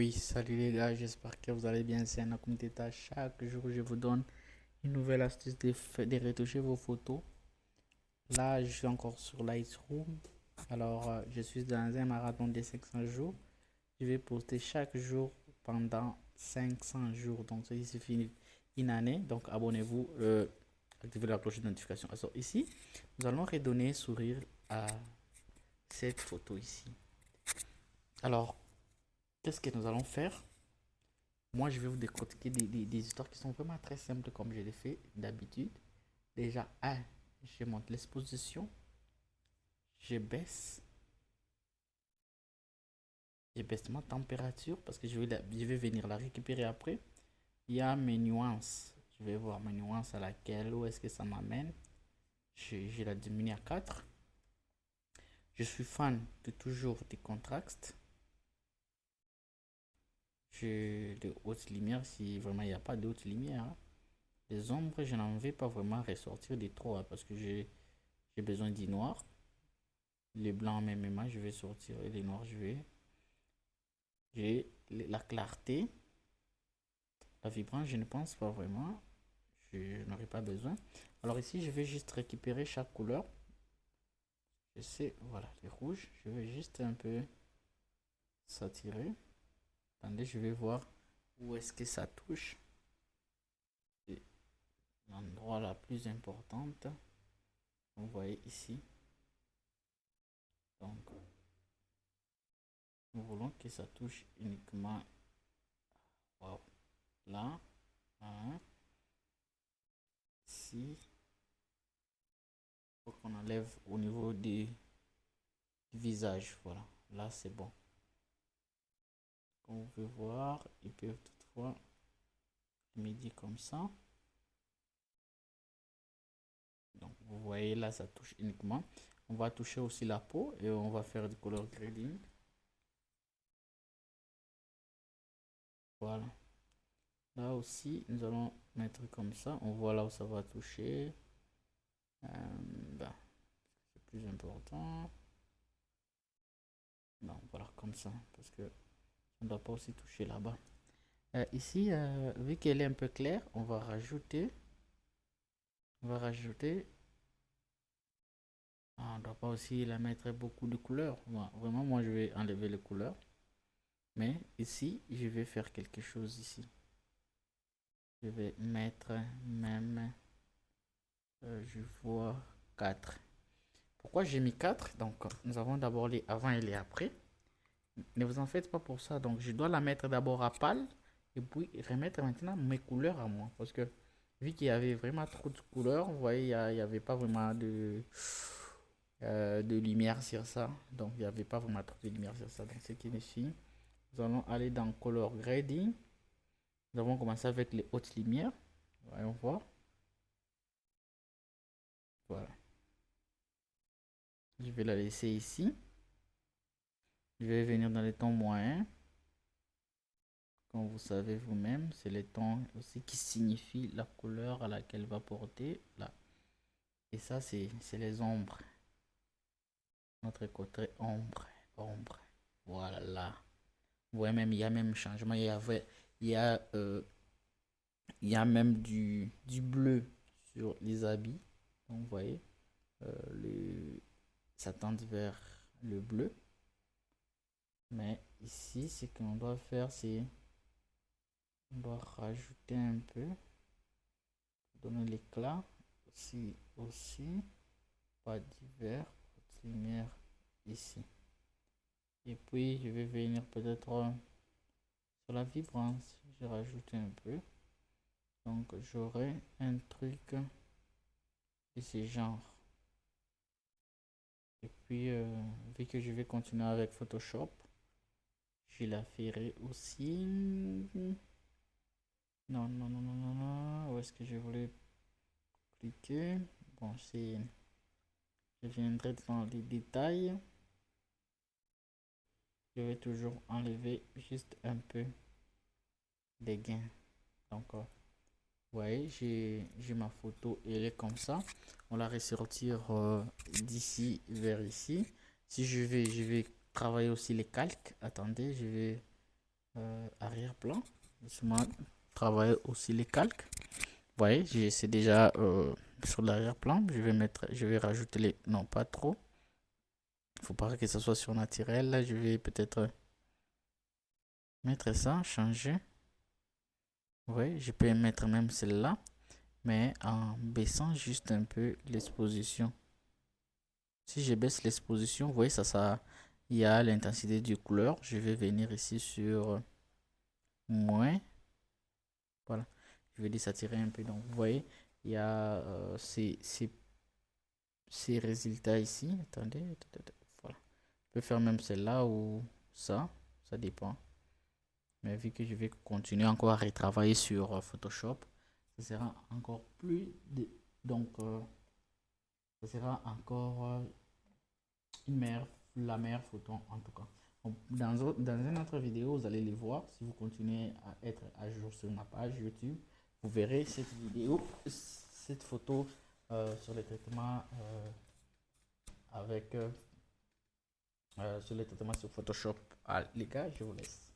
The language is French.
Oui, salut les gars, j'espère que vous allez bien. C'est un Teta. Chaque jour, je vous donne une nouvelle astuce de retoucher vos photos. Là, je suis encore sur Lightroom. Alors, je suis dans un marathon de 500 jours. Je vais poster chaque jour pendant 500 jours. Donc, ça suffit une année. Donc, abonnez-vous, activez la cloche de notification. Alors, ici, nous allons redonner sourire à cette photo ici. Alors, qu'est-ce que nous allons faire? Moi, je vais vous décortiquer des histoires qui sont vraiment très simples comme je l'ai fait d'habitude. Déjà, je monte l'exposition, je baisse, je baisse ma température parce que je vais venir la récupérer après. Il y a mes nuances. Je vais voir mes nuances à laquelle, où est-ce que ça m'amène. Je la diminue à 4. Je suis fan de toujours des contrastes. De haute lumière, si vraiment il n'y a pas de haute lumière, hein. Les ombres, je n'en vais pas vraiment ressortir des trop hein, parce que j'ai besoin du noir. Les blancs, même, je vais sortir. Et les noirs, j'ai la clarté. La vibrance, je ne pense pas vraiment. Je n'aurai pas besoin. Alors ici, je vais juste récupérer chaque couleur. Je sais, voilà, les rouges. Je vais juste un peu s'attirer. Attendez, je vais voir où est-ce que ça touche. C'est l'endroit la plus importante. Vous voyez ici. Donc, nous voulons que ça touche uniquement. Wow. Là, hein, ici. Faut qu'on enlève au niveau du visage. Voilà. Là, c'est bon. Comme vous pouvez voir, ils peuvent toutefois midi comme ça. Donc, vous voyez là, ça touche uniquement. On va toucher aussi la peau et on va faire du color grading. Voilà. Là aussi, nous allons mettre comme ça. On voit là où ça va toucher. Ben, c'est plus important. Non, voilà, comme ça. Parce que on ne doit pas aussi toucher là-bas. Ici, vu qu'elle est un peu claire, on va rajouter. On ne doit pas aussi la mettre beaucoup de couleurs. Vraiment, moi, je vais enlever les couleurs. Mais ici, je vais faire quelque chose ici. Je vais mettre même, je vois 4. Pourquoi j'ai mis 4? Donc, nous avons d'abord les avant et les après. Ne vous en faites pas pour ça. Donc, je dois la mettre d'abord à pâle et puis remettre maintenant mes couleurs à moi. Parce que vu qu'il y avait vraiment trop de couleurs, vous voyez, il n'y avait pas vraiment de lumière sur ça. Donc, il n'y avait pas vraiment trop de lumière sur ça. Donc, ce qui signifie, nous allons aller dans Color Grading. Nous avons commencé avec les hautes lumières. Voyons voir. Voilà. Je vais la laisser ici. Je vais venir dans les tons moyens. Comme vous savez vous-même, c'est les tons aussi qui signifient la couleur à laquelle va porter là. Et ça, c'est les ombres. Notre côté ombre, ombre. Voilà. Vous voyez même, il y a même changement. Il y a, euh, il y a même du bleu sur les habits. Donc, vous voyez, ça tend vers le bleu. Mais ici, ce qu'on doit faire, c'est on doit rajouter un peu pour donner l'éclat. Aussi, pas d'hiver, lumière ici. Et puis, je vais venir peut-être sur la vibrance. Je rajoute un peu. Donc, j'aurai un truc de ce genre. Et puis, vu que je vais continuer avec Photoshop, je la ferai aussi. Non, non, non, non, non, non. Où est-ce que je voulais cliquer? Bon, je viendrai dans les détails. Je vais toujours enlever juste un peu des gains. Donc, vous voyez, j'ai ma photo, elle est comme ça. On la ressortir d'ici vers ici. Si je vais travailler aussi les calques. Attendez, je vais l'arrière-plan. Laissez-moi travailler aussi les calques. Vous voyez, c'est déjà sur l'arrière-plan. Je vais rajouter les, non pas trop. Il faut pas que ça soit sur naturel. Là, je vais peut-être mettre ça, changer. Oui, je peux mettre même celle-là, mais en baissant juste un peu l'exposition. Si je baisse l'exposition, vous voyez, il y a l'intensité du couleur. Je vais venir ici sur moins. Voilà, je vais désaturer un peu. Donc, vous voyez, il y a ces résultats ici. Attendez, voilà. Je peux faire même celle-là ou ça dépend. Mais vu que je vais continuer encore à retravailler sur Photoshop, ça sera encore plus donc ça sera encore la meilleure photo en tout cas. Donc, dans une autre vidéo, vous allez les voir. Si vous continuez à être à jour sur ma page YouTube, vous verrez cette vidéo, cette photo sur les traitements sur les traitements sur Photoshop. Ah, les gars, je vous laisse.